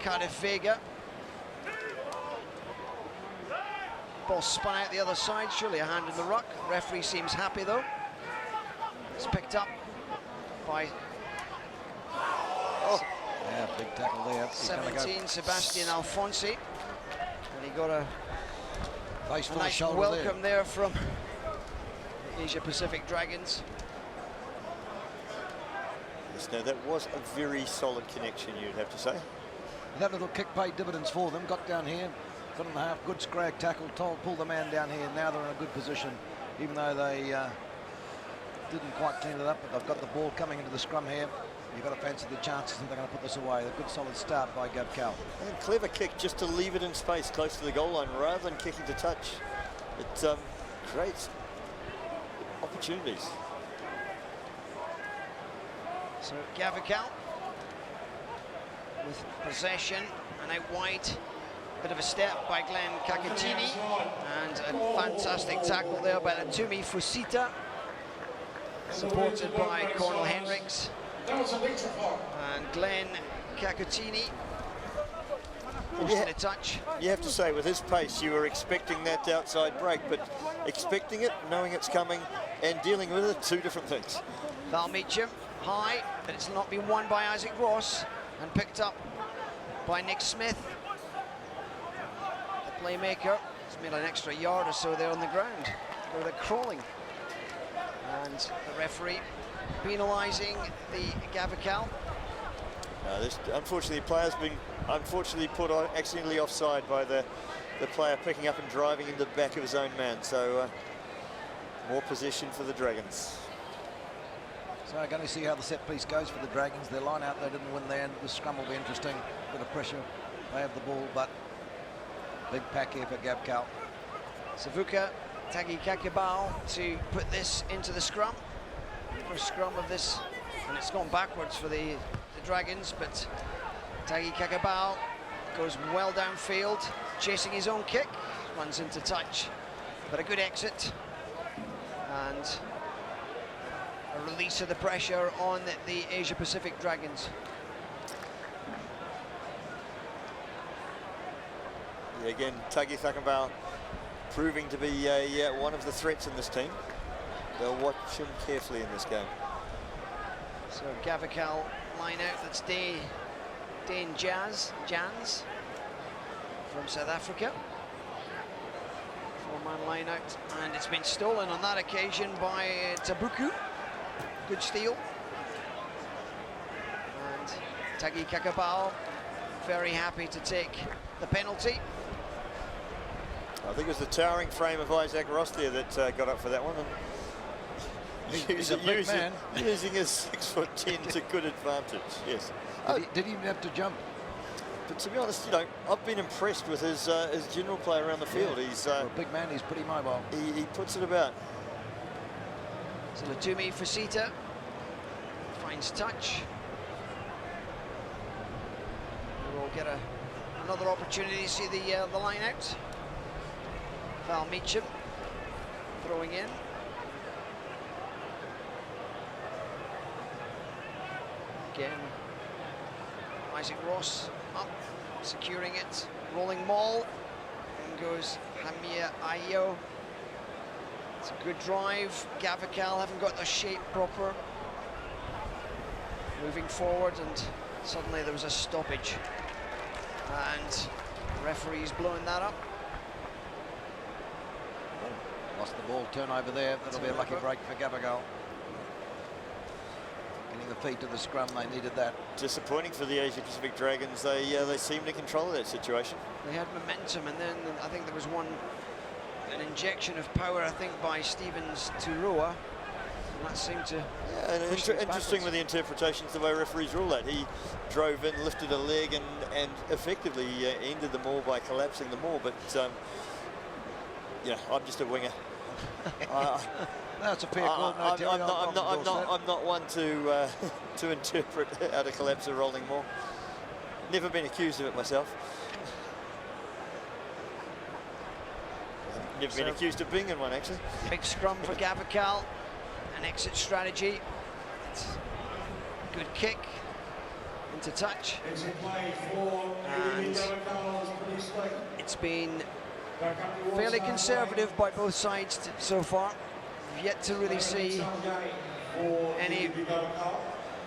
Cardiff Vega. Ball spun out the other side, surely a hand in the ruck. Referee seems happy though. It's picked up by yeah, big tackle there. 17, Sebastian Alfonsi. And he got a nice welcome there from the Asia Pacific Dragons. Yes, no, that was a very solid connection, you'd have to say. That little kick paid dividends for them. Got down here, got in the half, good scrag tackle, pulled the man down here. Now they're in a good position, even though they didn't quite clean it up, but they've got the ball coming into the scrum here. You've got to fancy the chances that they're going to put this away. A good solid start by Gavekal. And clever kick just to leave it in space close to the goal line rather than kicking to touch. It creates opportunities. So Gavekal with possession and out wide. Bit of a step by Glenn Kakatini and a fantastic tackle there by Latumi Fusita, supported by Cornel Hendricks. And Glenn Kakatini forcing a touch. You have to say, with his pace, you were expecting that outside break, but expecting it, knowing it's coming, and dealing with it, two different things. Val Meacham high, but it's not been won by Isaac Ross and picked up by Nick Smith. The playmaker has made an extra yard or so there on the ground. They're crawling. And the referee penalising the Gavekal. Unfortunately, the player's been put on accidentally offside by the player picking up and driving into the back of his own man. So more possession for the Dragons. So I'm going to see how the set piece goes for the Dragons. Their line out, they didn't win there, and the scrum will be interesting. Bit of pressure, they have the ball, but big pack here for Gavekal. Savuka Tagi Kakabao to put this into the scrum. First scrum of this, and it's gone backwards for the Dragons, but Tagi Kakabao goes well downfield, chasing his own kick, runs into touch, but a good exit, and a release of the pressure on the Asia Pacific Dragons. Yeah, again, Tagi Kakabao proving to be one of the threats in this team. They'll watch him carefully in this game. So Gavekal line out, that's Dane Jans from South Africa. Four-man line out, and it's been stolen on that occasion by Tabuku. Good steal. And Tagi Kakabao very happy to take the penalty. I think it was the towering frame of Isaac Ross there that got up for that one. And he's a big man. Using his 6'10" to good advantage, yes. Did he even have to jump? But to be honest, you know, I've been impressed with his general play around the field. Yeah. He's for a big man, he's pretty mobile. He puts it about. So Latumi Fusita finds touch. We'll get another opportunity to see the line out. Val Meacham throwing in. Again, Isaac Ross up, securing it, rolling maul, and goes Hamia Ayo. It's a good drive. Gavekal haven't got the shape proper. Moving forward, and suddenly there was a stoppage. And the referee's blowing that up. Lost the ball, turnover there. That'll be a lucky break for Gabal. Getting the feet to the scrum, they needed that. Disappointing for the Asia Pacific Dragons. They seem to control that situation. They had momentum, and then I think there was an injection of power, I think, by Stevens to Roa. And that seemed to. Yeah, and interesting with the interpretations, the way referees rule that. He drove in, lifted a leg, and effectively ended the maul by collapsing the maul. But yeah, I'm just a winger. That's a fair call. I'm not one to interpret how to collapse a rolling maul. Never been accused of it myself. Never been accused of being in one, actually. Big scrum for Gavekal. An exit strategy. It's a good kick into touch. And And it's been fairly conservative by both sides so far. We've yet to really see any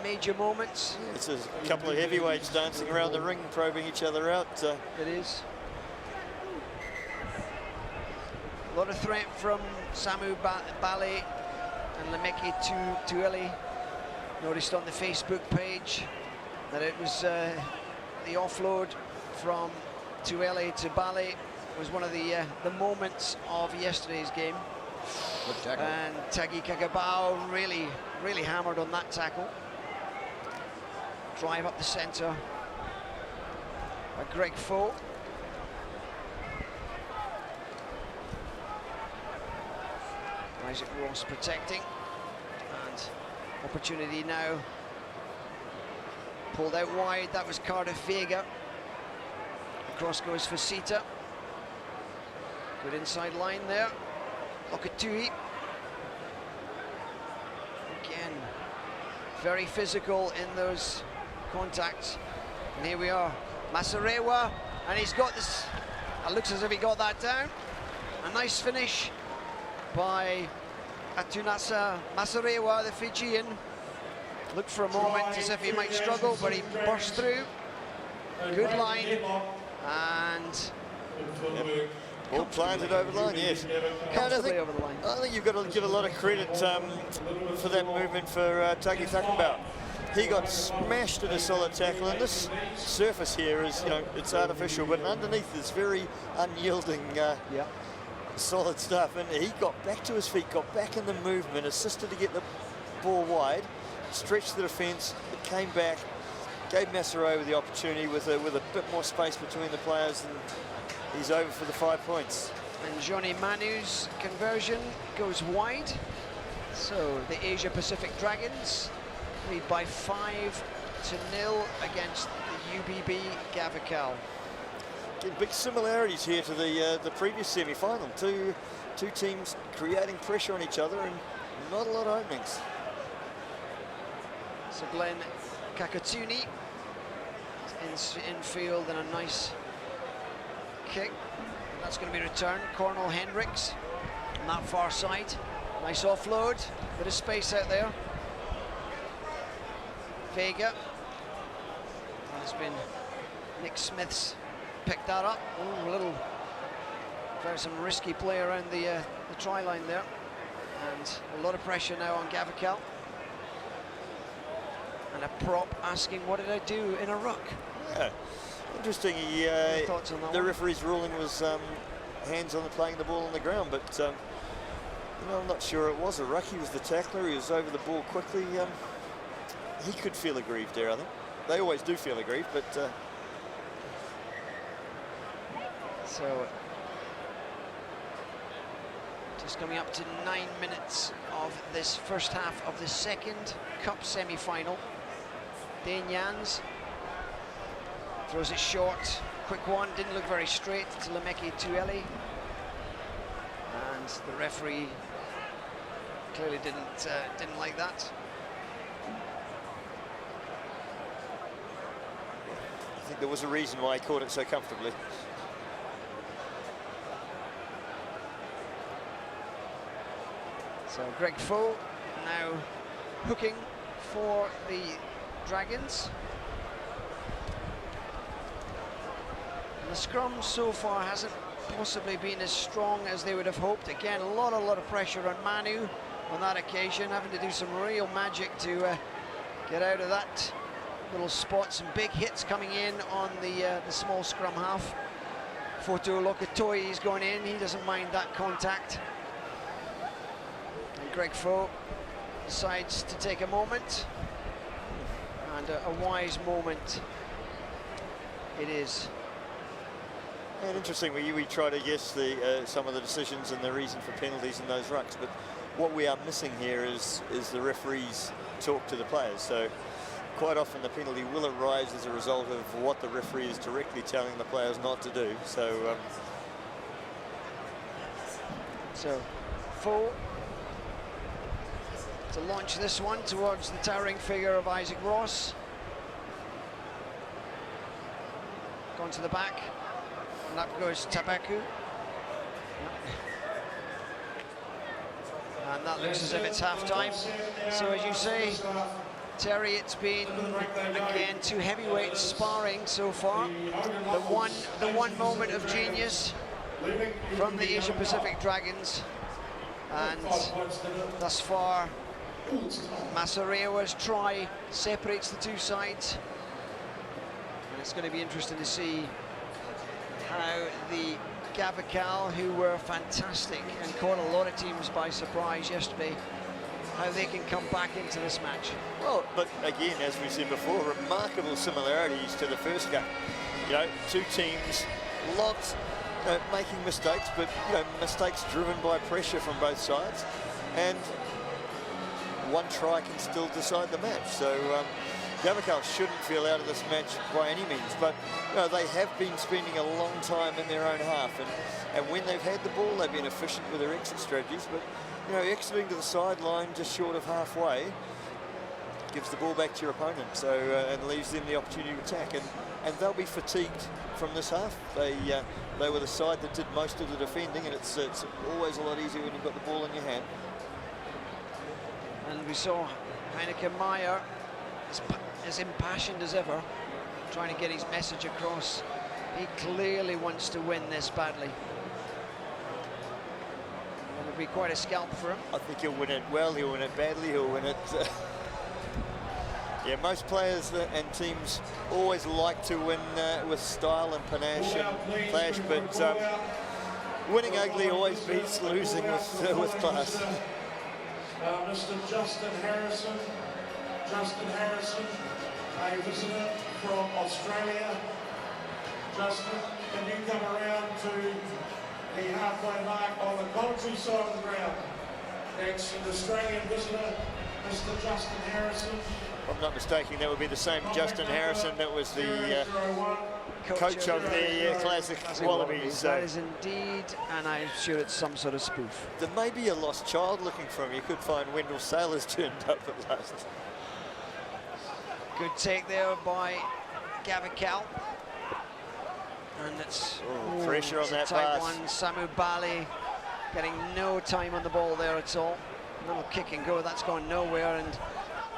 major moments. It's a couple of heavyweights dancing around the ring, probing each other out. It is. A lot of threat from Samu Bale and Lemeki Tueli. Noticed on the Facebook page that it was the offload from Tueli to Bale was one of the moments of yesterday's game. Good tackle. And Tagi Kakabao really hammered on that tackle. Drive up the centre by Greg Foe. Isaac Ross protecting, and opportunity now. Pulled out wide, that was Cardiff Vega. Across goes for Sita. Good inside line there. Lokatui. Again, very physical in those contacts. And here we are, Masarewa, and he's got this, it looks as if he got that down. A nice finish by Atunasa Masarewa, the Fijian. Looked for a moment as if he might struggle, but he burst through. Good line, and all planted over the line, yes. comfortably over the line. I think you've got to give a lot of credit for that movement for Tagi Takambao. He got smashed at a solid tackle, and this surface here is, you know, it's artificial, but underneath is very unyielding, solid stuff. And he got back to his feet, got back in the movement, assisted to get the ball wide, stretched the defence, it came back, gave Masarewa the opportunity with a bit more space between the players, and he's over for the 5 points. And Johnny Manu's conversion goes wide. So the Asia Pacific Dragons lead by 5-0 against the UBB Gavekal. Again, big similarities here to the previous semi-final. Two teams creating pressure on each other and not a lot of openings. So Glenn Kakatuni in field, and a nice kick. That's going to be returned. Cornel Hendricks on that far side. Nice offload, bit of space out there. Vega. It's been Nick Smith's picked that up. Ooh, a little, very some risky play around the try line there, and a lot of pressure now on Gavekal. And a prop asking, "What did I do in a ruck?" Yeah, interesting. Thoughts on that The one? referee's ruling was hands on the playing the ball on the ground, but you know, I'm not sure it was a ruck. He was the tackler. He was over the ball quickly. He could feel aggrieved there, I think. They always do feel aggrieved, but so just coming up to 9 minutes of this first half of the second cup semi-final. Dane Jans throws it short, quick one, didn't look very straight to Lemeki Tueli, and the referee clearly didn't like that. I think there was a reason why he caught it so comfortably. So Greg Foe now hooking for the Dragons. And the scrum so far hasn't possibly been as strong as they would have hoped. Again, a lot of pressure on Manu on that occasion, having to do some real magic to get out of that little spot. Some big hits coming in on the small scrum half. Foto Lokatoi is going in, he doesn't mind that contact. And Greg Foe decides to take a moment, and a wise moment it is. And interesting, we try to guess some of the decisions and the reason for penalties in those rucks, but what we are missing here is the referees talk to the players. So quite often the penalty will arise as a result of what the referee is directly telling the players not to do. So Foe to launch this one towards the towering figure of Isaac Ross. gone to the back. And up goes Tabaku. And that looks as if it's half-time. So as you say, Terry, it's been, again, two heavyweights sparring so far. The one moment of genius from the Asia Pacific Dragons. And thus far, Masarewa's try separates the two sides. And it's going to be interesting to see how the Gavekal, who were fantastic and caught a lot of teams by surprise yesterday, how they can come back into this match. Well, but again, as we've seen before, remarkable similarities to the first game. You know, two teams, lots making mistakes, but mistakes driven by pressure from both sides, and one try can still decide the match. So Gavekal shouldn't feel out of this match by any means, but they have been spending a long time in their own half, and when they've had the ball, they've been efficient with their exit strategies. But exiting to the sideline just short of halfway gives the ball back to your opponent, so and leaves them the opportunity to attack, and they'll be fatigued from this half. They were the side that did most of the defending, and it's always a lot easier when you've got the ball in your hand. And we saw Heineke Meyer as impassioned as ever, trying to get his message across. He clearly wants to win this badly. It would be quite a scalp for him. I think he'll win it well, he'll win it badly, he'll win it. Yeah, most players and teams always like to win with style and panache and flash, but winning ugly always beats losing with class. Mr. Justin Harrison. Justin Harrison, a visitor from Australia. Justin, can you come around to the halfway mark on the commentary side of the ground? Next, an Australian visitor, Mr. Justin Harrison. If I'm not mistaken, that would be the same Justin Harrison that was the coach of the Classic Wallabies. That is indeed, and I'm sure it's some sort of spoof. There may be a lost child looking for him. You could find Wendell Sailor's turned up at last. Good take there by Gavekal. And it's pressure on that tight pass. one. Samu Bali getting no time on the ball there at all. A little kick and go, that's gone nowhere, and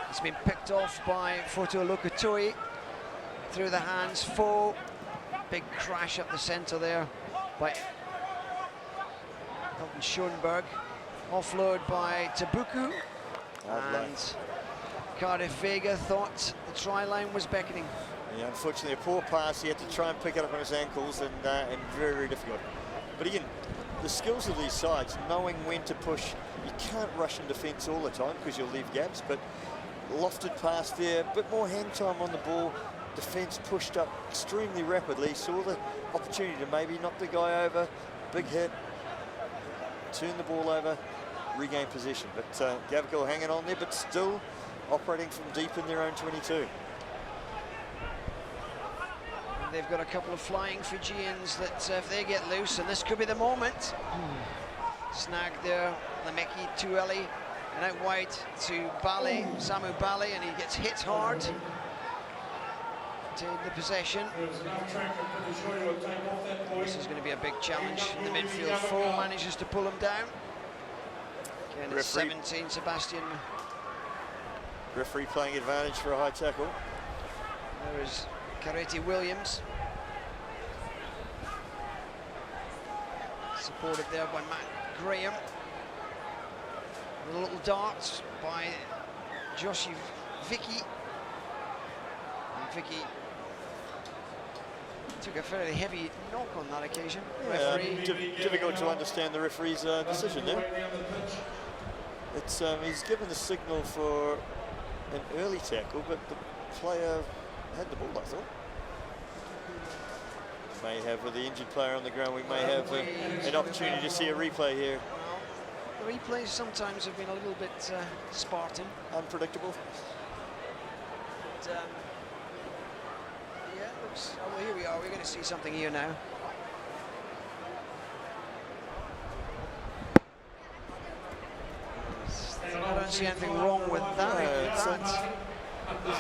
it's been picked off by Foto Lokotoi through the hands. Foe, big crash up the centre there by Elton Schoenberg. Offload by Tabuku, and Cardiff Vega thought the try line was beckoning. Yeah, unfortunately, a poor pass. He had to try and pick it up on his ankles, and very, very difficult. But again, the skills of these sides, knowing when to push. You can't rush in defence all the time because you'll leave gaps, but lofted pass there, a bit more hand time on the ball. Defence pushed up extremely rapidly, saw the opportunity to maybe knock the guy over, big hit, turn the ball over, regain possession. But Gavekal hanging on there, but still operating from deep in their own 22. And they've got a couple of flying Fijians that if they get loose, and this could be the moment. Snagged there, Lemeki Tueli, and out wide to Bali, Samu Bali, and he gets hit hard. Retained the possession. This is going to be a big challenge in the midfield. Foe manages to pull him down. Again, it's 17, Sebastian. Referee playing advantage for a high tackle. There is Kareti Williams. Supported there by Matt Graham. A little dart by Joshi Vicky. And Vicky took a fairly heavy knock on that occasion. Yeah, difficult to understand the referee's decision there. It's he's given the signal for an early tackle, but the player had the ball, I thought. May have, with the injured player on the ground, we may have an opportunity to see a replay here. Well, the replays sometimes have been a little bit Spartan. Unpredictable. But, yeah, it looks, oh, well, here we are. We're going to see something here now. I don't see anything wrong with that.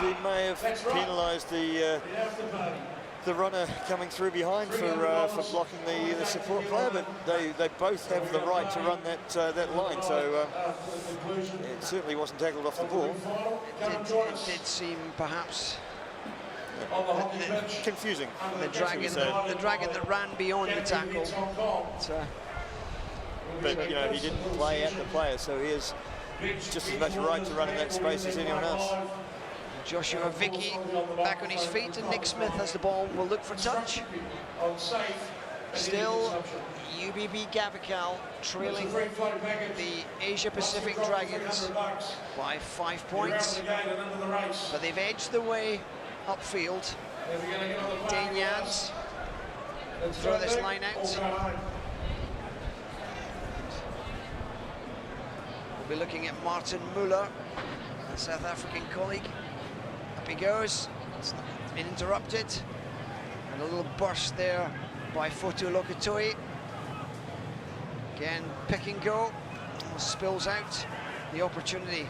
He may have penalised the the runner coming through behind for blocking the support player, but they both have the right to run that line. So it certainly wasn't tackled off the ball. It did seem perhaps Confusing. the dragon that ran beyond the tackle. But you know, he didn't play at the player, so he has just as much right to run in that space as anyone else. Joshua Vicky back on his feet, and Nick Smith has the ball, will look for touch. Still, UBB Gavekal trailing the Asia Pacific Dragons by 5 points, but they've edged the way upfield. Dane Jans will throw this line out. We'll be looking at Martin Muller, a South African colleague. Up he goes, it's been interrupted, and a little burst there by Fotu Lokotoi. Again, pick and go, spills out the opportunity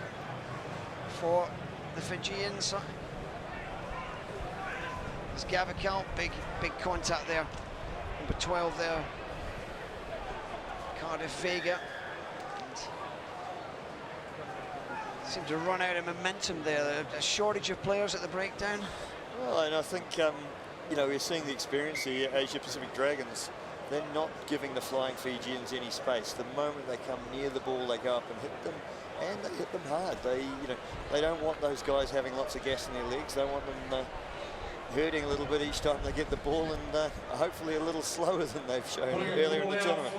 for the Fijians. It's Gavekal, big contact there. Number 12 there, Cardiff Vega. Seemed to run out of momentum there. A shortage of players at the breakdown. Well, and I think you know, we're seeing the experience the Asia Pacific Dragons. They're not giving the flying Fijians any space. The moment they come near the ball, they go up and hit them, and they hit them hard. They don't want those guys having lots of gas in their legs. They want them hurting a little bit each time they get the ball, and hopefully a little slower than they've shown earlier in the tournament.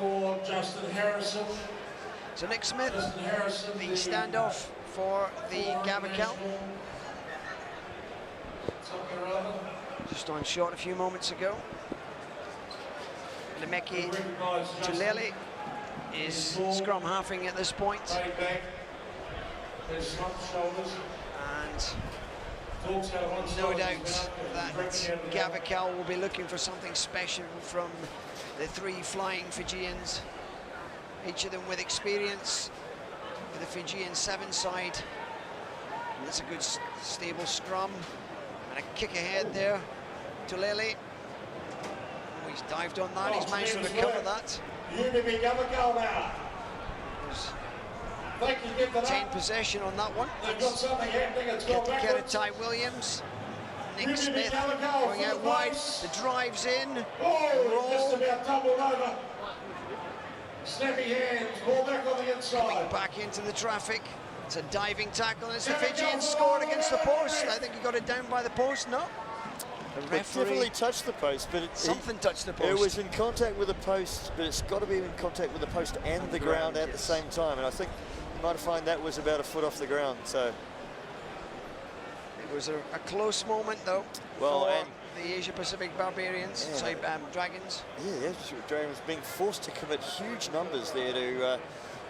So Nick Smith, the standoff for the Gavekal. Just on shot a few moments ago. Lemeki Tulele is scrum halving at this point. And no doubt that Gavekal will be looking for something special from the three flying Fijians, each of them with experience with the Fijian 7 side. And that's a good stable scrum, and a kick ahead there. Tulele, he's dived on that, he's managed to recover that. UBB Gavekal now. Retain possession on that one. Get to Keratai Williams. Nick Smith going out wide. The drive's in. Roll. Snappy hands, ball back on the inside. Coming back into the traffic. It's a diving tackle, and it's the Fijians scored against the post. I think he got it down by the post, no? The It referee definitely touched the post, but something touched the post. It was in contact with the post, but it's got to be in contact with the post and the ground at the same time. And I think you might find that was about a foot off the ground. So it was a close moment, though, well, for and the Asia Pacific Barbarians, yeah. sorry, Dragons. Yeah, the Asia Pacific Dragons being forced to commit huge numbers there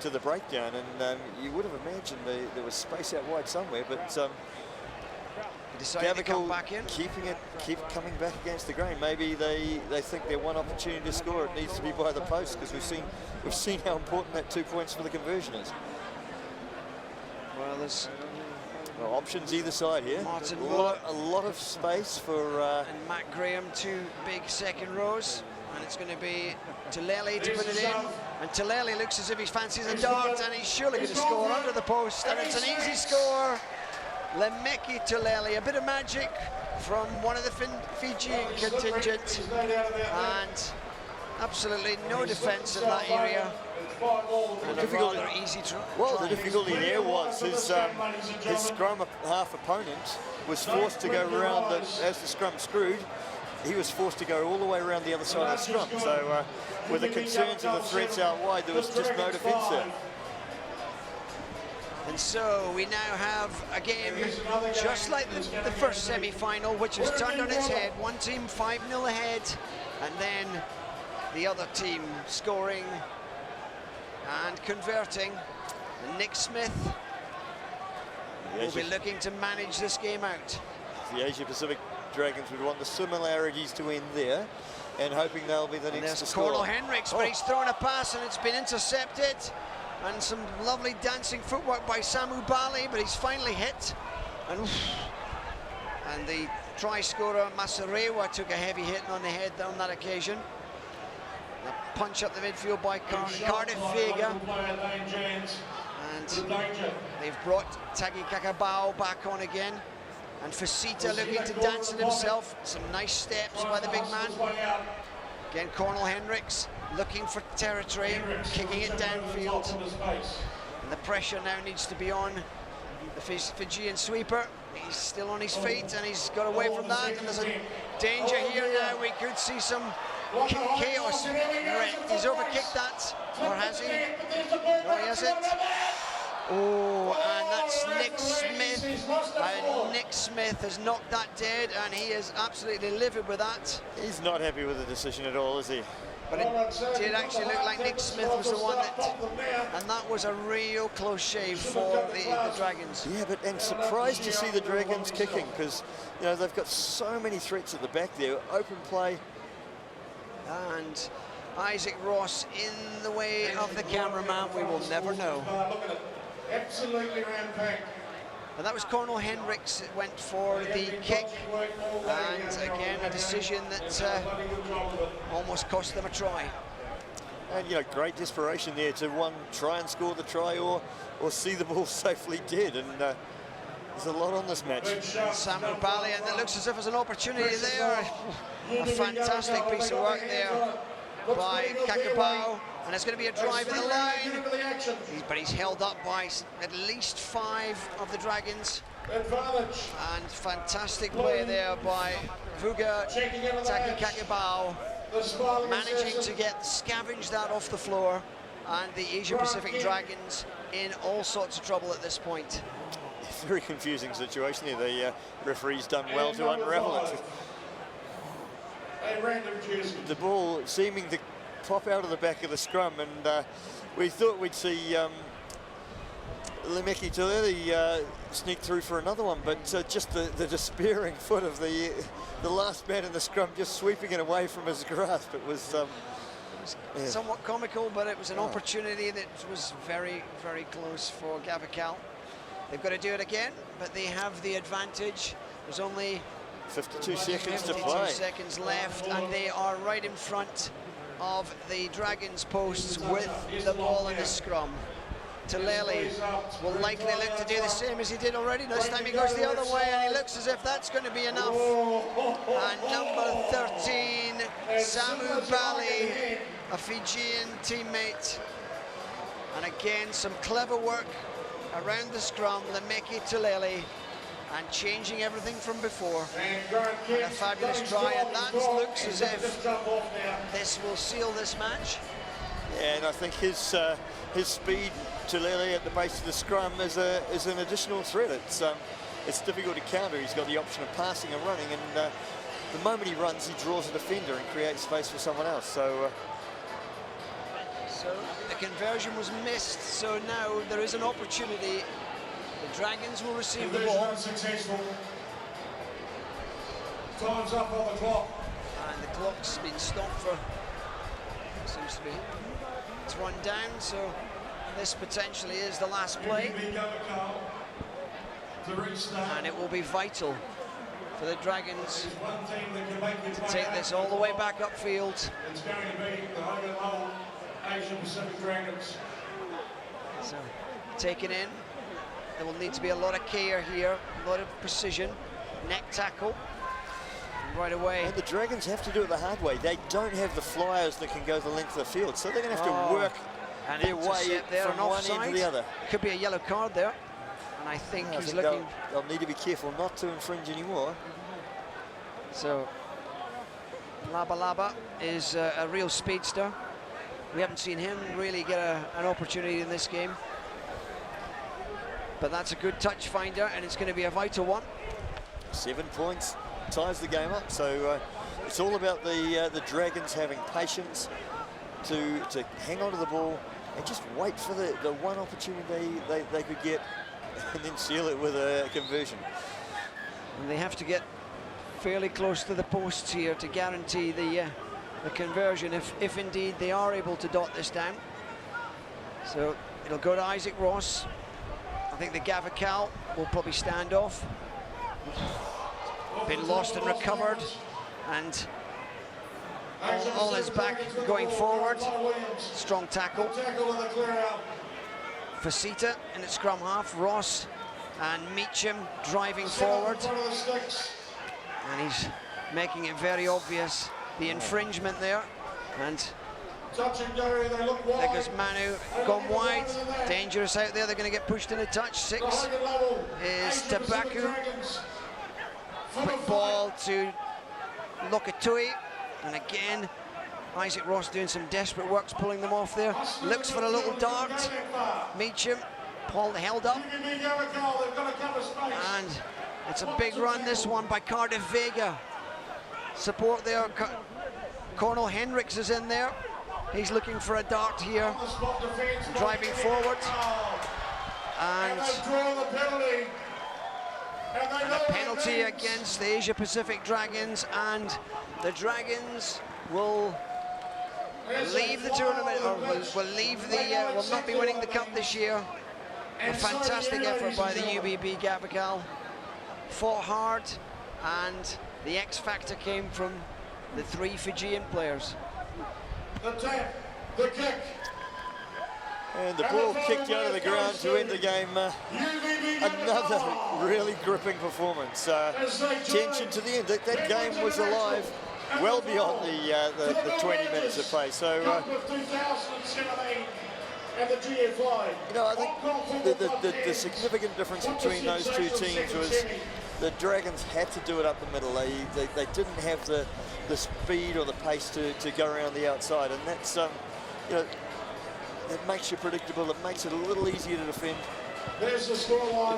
to the breakdown, and you would have imagined there was space out wide somewhere, but Decided to come back in. keep coming back against the grain. Maybe they think their one opportunity to score, it needs to be by the post, because we've seen how important that 2 points for the conversion is. Well, there's options either side here. Martin a lot of space for and Matt Graham, 2 big second rows, and it's going to be Tulele to put it in, and Tulele looks as if he fancies a dart, and he's surely going to score under the post, and it's an easy score. Lemeki Tulele, a bit of magic from one of the Fijian contingent, and absolutely no defence in that area. And a rather easy try. Well, the difficulty there was his scrum half opponent was forced to go around, as the scrum screwed, he was forced to go all the way around the other side of the scrum. So with the concerns of the threats out wide, there was just no defence there. And so we now have a game just like the first semi-final, which was turned on its head. One team 5-0 ahead, and then the other team scoring and converting. And Nick Smith will be looking to manage this game out. The Asia Pacific Dragons would want the similarities to end there, and hoping they'll be the next to score. Cornel Henriks, but he's thrown a pass and it's been intercepted. And some lovely dancing footwork by Samu Bali, but he's finally hit. And the try scorer Masarewa took a heavy hit on the head on that occasion. A punch up the midfield by Cardiff Vega. And they've brought Tagi Kakabao back on again. And Facita looking to dance it himself. Some nice steps by the big man. Again, Cornel Hendricks looking for territory, kicking it downfield. And the pressure now needs to be on the Fijian sweeper. He's still on his feet and he's got away from that. And there's a danger here now. We could see some chaos. He's overkicked that, or has he? No, he hasn't. Oh, and that's Nick Smith. And Nick Smith has knocked that dead, and he is absolutely livid with that. He's not happy with the decision at all, is he? But it did actually look like Nick Smith was the one that, and that was a real close shave for the Dragons. Yeah, but I'm surprised to see the Dragons kicking, because you know they've got so many threats at the back there. Open play. And Isaac Ross in the way of the cameraman. We will never know. Absolutely rampant. And that was Cornel Hendricks that went for the kick, and again a decision that almost cost them a try. And you know, great desperation there to try and score the try or see the ball safely dead. And there's a lot on this match. Samu Bali, and it looks as if there's an opportunity there. A fantastic piece of work there by Kakabao. And it's going to be a drive in the line. But he's held up by at least 5 of the Dragons. And fantastic play there by Vuga Taki Kakabao, managing to scavenge that off the floor. And the Asia Pacific Dragons in all sorts of trouble at this point. Very confusing situation here. The referee's done well to unravel it. The ball seeming to pop out of the back of the scrum, and we thought we'd see Lemeki Tuleli sneak through for another one, but just the despairing foot of the last man in the scrum, just sweeping it away from his grasp. It was somewhat comical, but it was an opportunity that was very, very close for Gavekal. They've got to do it again, but they have the advantage. There's only 52 seconds to play. 52 seconds left, and they are right in front of the Dragons' posts with the ball in the scrum. Tuleli will likely look to do the same as he did already. This time he goes the other way, and he looks as if that's going to be enough. And number 13, Samu Bali, a Fijian teammate. And again, some clever work around the scrum, Lemeki Tuleli, and changing everything from before. And a fabulous try, and that looks as if this will seal this match. Yeah, and I think his speed, Tuleli, at the base of the scrum is an additional threat. It's difficult to counter. He's got the option of passing and running, and the moment he runs, he draws a defender and creates space for someone else. So the conversion was missed, so now there is an opportunity. The Dragons will receive the ball. Successful. Time's up on the clock. And the clock's been stopped for, seems to be, it's run down, so this potentially is the last play. And it will be vital for the Dragons to take this all the way back upfield. It's going to be the home and home Asia Pacific Dragons. So, taken in. There will need to be a lot of care here, a lot of precision, neck tackle, right away. And the Dragons have to do it the hard way. They don't have the flyers that can go the length of the field, so they're going to have to work their way from one end to the other. Could be a yellow card there, and I think he's looking. They'll need to be careful not to infringe anymore. So, Laba Laba is a real speedster. We haven't seen him really get an opportunity in this game. But that's a good touch finder, and it's going to be a vital one. 7 points ties the game up, so it's all about the Dragons having patience to hang on to the ball and just wait for the one opportunity they could get and then seal it with a conversion. And they have to get fairly close to the posts here to guarantee the conversion if indeed they are able to dot this down. So it'll go to Isaac Ross. I think the Gavekal will probably stand off. been lost and recovered, and all is back going forward. Strong tackle for Sita in its scrum half. Ross and Meacham driving forward, and he's making it very obvious the infringement there. And there goes Manu, gone wide, dangerous out there. They're going to get pushed in a touch. 6 is Tabaku. Quick ball to Lokatui, and again Isaac Ross doing some desperate works, pulling them off there. Looks for a little dart. Meacham, Paul held up, and it's a big run, this one, by Cardiff Vega. Support there. Cornel Hendricks is in there. He's looking for a dart here, driving forward, and a penalty against the Asia Pacific Dragons, and the Dragons will leave the tournament, or will leave the will not be winning the cup this year. A fantastic effort by the UBB Gavekal. Fought hard, and the X factor came from the 3 Fijian players. The tap, the kick. And the ball kicked out of the ground to end the game. Another really gripping performance. Tension to the end. That game was alive well beyond the 20 minutes of play. So, you know, I think the significant difference between those two teams was the Dragons had to do it up the middle. They didn't have the speed or the pace to go around the outside, and that's you know, it makes you predictable. It makes it a little easier to defend. There's the scoreline.